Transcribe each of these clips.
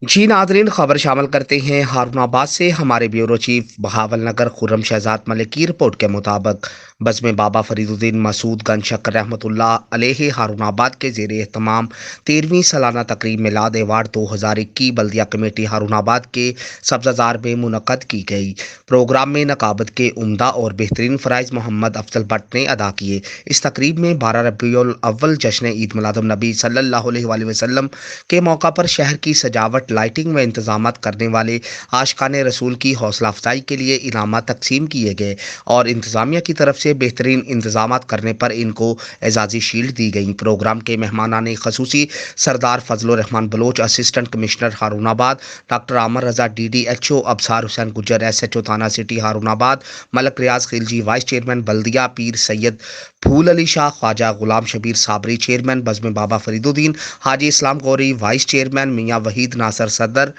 جی ناظرین، خبر شامل کرتے ہیں ہارون آباد سے ہمارے بیورو چیف بہاول نگر خرم شہزاد ملک کی رپورٹ کے مطابق بزم بابا فرید الدین مسعود گنج شکر رحمۃ اللہ علیہ ہارون آباد کے زیر اہتمام 13ویں سالانہ تقریب میلاد ایوارڈ 2021 بلدیہ کمیٹی ہارون آباد کے سبززار میں منعقد کی گئی۔ پروگرام میں نقابت کے عمدہ اور بہترین فرائض محمد افضل بٹ نے ادا کیے۔ اس تقریب میں 12 ربیع الاول جشن عید میلاد النبی صلی اللہ علیہ وآلہ وسلم کے موقع پر شہر کی سجاوٹ، لائٹنگ و انتظامات کرنے والے عاشقان رسول کی حوصلہ افزائی کے لیے انعامات تقسیم کیے گئے اور انتظامیہ کی طرف سے بہترین انتظامات کرنے پر ان کو اعزازی شیلڈ دی گئی۔ پروگرام کے مہمانان خصوصی سردار فضل الرحمان بلوچ، اسسٹنٹ کمشنر ہارون آباد، ڈاکٹر عامر رضا DDHO، ابصار حسین گجر SHO تھانہ سٹی ہارون آباد، ملک ریاض خلجی وائس چیئرمین بلدیہ، پیر سید پھول علی شاہ، خواجہ غلام شبیر صابری چیئرمین بزم بابا فرید الدین، حاجی اسلام غوری وائس چیئرمین، میاں وحید ناصر صدر،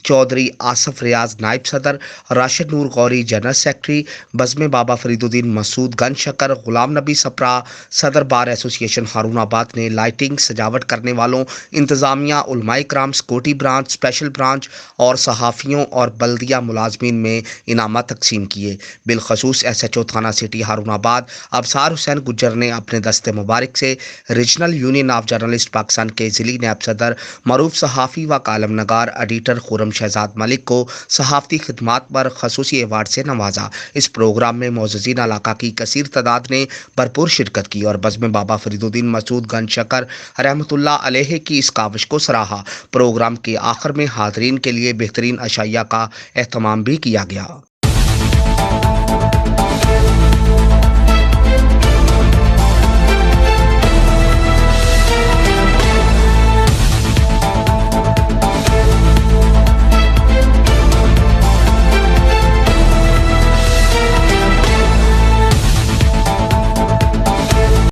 چودھری آصف ریاض نائب صدر، راشد نور غوری جنرل سیکرٹری، بزم بابا فرید الدین مسعود گنج شکر، غلام نبی سپرا صدر بار ایسوسی ایشن ہارون آباد نے لائٹنگ، سجاوٹ کرنے والوں، انتظامیہ، علماء کرام، سیکورٹی برانچ، اسپیشل برانچ اور صحافیوں اور بلدیہ ملازمین میں انعامات تقسیم کیے۔ بالخصوص SHO تھانہ سٹی ہارون آباد ابصار حسین گجر نے اپنے دست مبارک سے regional union of journalist Pakistan کے ضلعی نیب صدر، معروف صحافی و کالم نگار ایڈیٹر خرم شہزاد ملک کو صحافتی خدمات پر خصوصی ایوارڈ سے نوازا۔ اس پروگرام میں معززین علاقہ کی کثیر تعداد نے بھرپور شرکت کی اور بزم بابا فرید الدین مسعود گنج شکر رحمۃ اللہ علیہ کی اس کاوش کو سراہا۔ پروگرام کے آخر میں حاضرین کے لیے بہترین عشائیہ کا اہتمام بھی کیا گیا۔